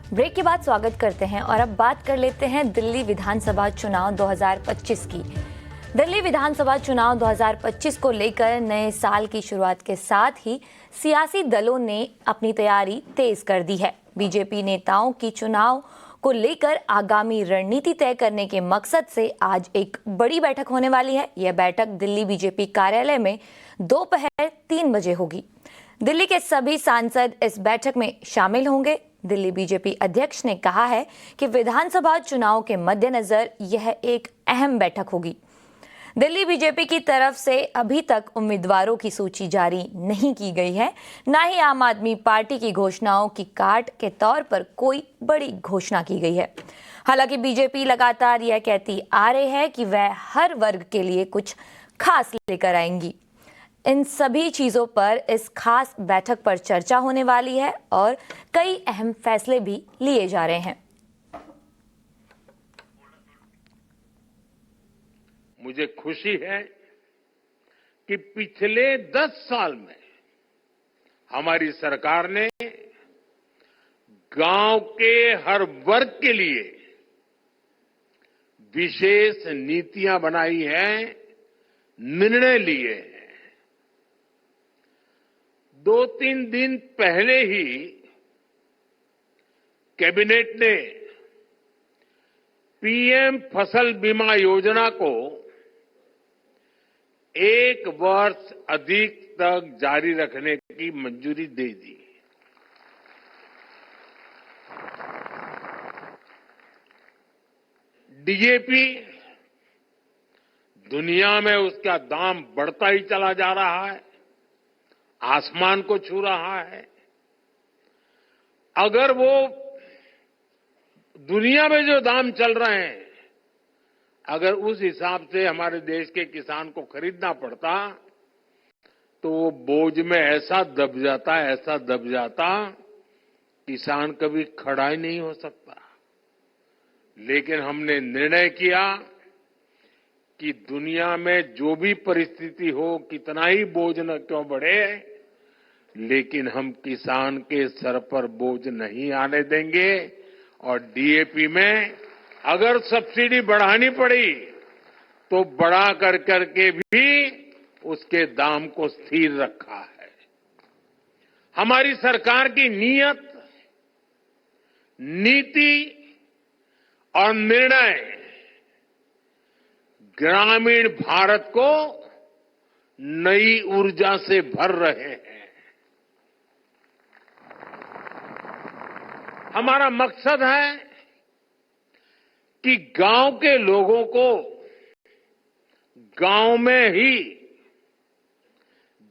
Break के बाद स्वागत करते हैं और अब बात कर लेते हैं दिल्ली विधानसभा चुनाव 2025 की। दिल्ली विधानसभा चुनाव 2025 को लेकर नए साल की शुरुआत के साथ ही सियासी दलों ने अपनी तैयारी तेज कर दी है। बीजेपी नेताओं की चुनाव को लेकर आगामी रणनीति तय करने के मकसद से आज एक बड़ी बैठक होने वाली है। यह बैठक दिल्ली बीजेपी कार्यालय में दोपहर 3 बजे होगी। दिल्ली के सभी सांसद इस बैठक में शामिल होंगे। दिल्ली बीजेपी अध्यक्ष ने कहा है कि विधानसभा चुनाव के मद्देनजर यह एक अहम बैठक होगी। दिल्ली बीजेपी की तरफ से अभी तक उम्मीदवारों की सूची जारी नहीं की गई है, न ही आम आदमी पार्टी की घोषणाओं की काट के तौर पर कोई बड़ी घोषणा की गई है। हालांकि बीजेपी लगातार यह कहती आ रही है कि वह हर वर्ग के लिए कुछ खास लेकर आएंगी। इन सभी चीजों पर इस खास बैठक पर चर्चा होने वाली है और कई अहम फैसले भी लिए जा रहे हैं। मुझे खुशी है कि पिछले 10 साल में हमारी सरकार ने गांव के हर वर्ग के लिए विशेष नीतियां बनाई हैं, निर्णय लिए हैं। 2-3 दिन पहले ही कैबिनेट ने पीएम फसल बीमा योजना को 1 वर्ष अधिक तक जारी रखने की मंजूरी दे दी। डीएपी दुनिया में उसका दाम बढ़ता ही चला जा रहा है, आसमान को छू रहा है। अगर वो दुनिया में जो दाम चल रहे हैं, अगर उस हिसाब से हमारे देश के किसान को खरीदना पड़ता तो वो बोझ में ऐसा दब जाता किसान कभी खड़ा ही नहीं हो सकता। लेकिन हमने निर्णय किया कि दुनिया में जो भी परिस्थिति हो, कितना ही बोझ न क्यों बढ़े, लेकिन हम किसान के सर पर बोझ नहीं आने देंगे। और डीएपी में अगर सब्सिडी बढ़ानी पड़ी तो बढ़ा करके भी उसके दाम को स्थिर रखा है। हमारी सरकार की नीयत, नीति और निर्णय ग्रामीण भारत को नई ऊर्जा से भर रहे हैं। हमारा मकसद है कि गांव के लोगों को गांव में ही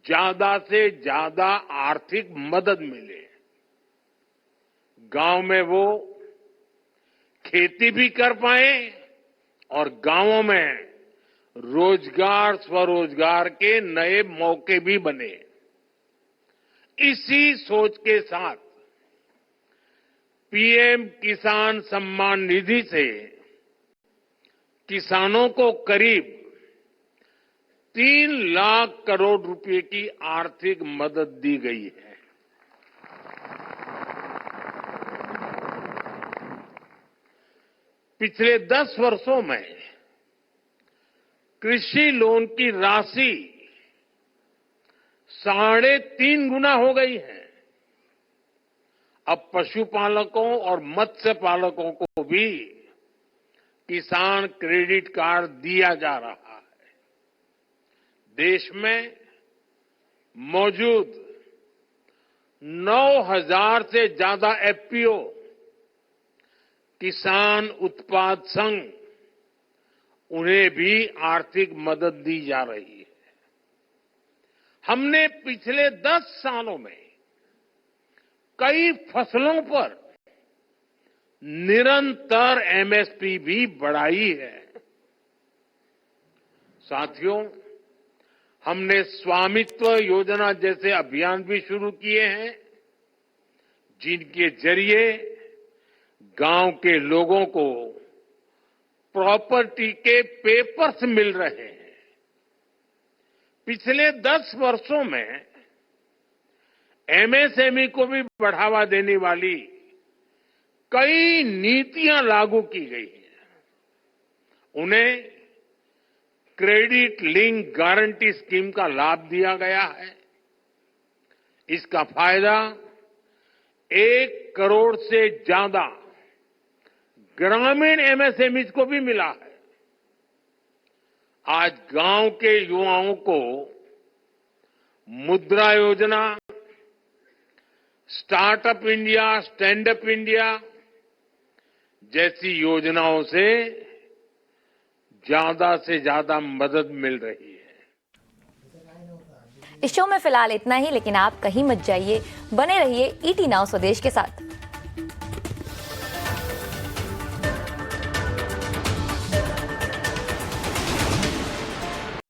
ज्यादा से ज्यादा आर्थिक मदद मिले। गांव में वो खेती भी कर पाए और गांवों में रोजगार, स्वरोजगार के नए मौके भी बने। इसी सोच के साथ पीएम किसान सम्मान निधि से किसानों को करीब 3 लाख करोड़ रुपए की आर्थिक मदद दी गई है। पिछले 10 वर्षों में कृषि लोन की राशि 3.5 गुना हो गई है। अब पशुपालकों और मत्स्य पालकों को भी किसान क्रेडिट कार्ड दिया जा रहा है। देश में मौजूद 9,000 से ज्यादा एफपीओ, किसान उत्पाद संघ, उन्हें भी आर्थिक मदद दी जा रही है। हमने पिछले 10 सालों में कई फसलों पर निरंतर एमएसपी भी बढ़ाई है। साथियों, हमने स्वामित्व योजना जैसे अभियान भी शुरू किए हैं, जिनके जरिए गांव के लोगों को प्रॉपर्टी के पेपर्स मिल रहे हैं। पिछले 10 वर्षों में एमएसएमई को भी बढ़ावा देने वाली कई नीतियां लागू की गई हैं। उन्हें क्रेडिट लिंक गारंटी स्कीम का लाभ दिया गया है। इसका फायदा 1 करोड़ से ज्यादा ग्रामीण एमएसएमईज को भी मिला है। आज गांव के युवाओं को मुद्रा योजना, startup India, stand up India जैसी योजनाओं से ज्यादा मदद मिल रही है। इस शो में फिलहाल इतना ही, लेकिन आप कहीं मत जाइए, बने रहिए ईटी नाउ स्वदेश के साथ।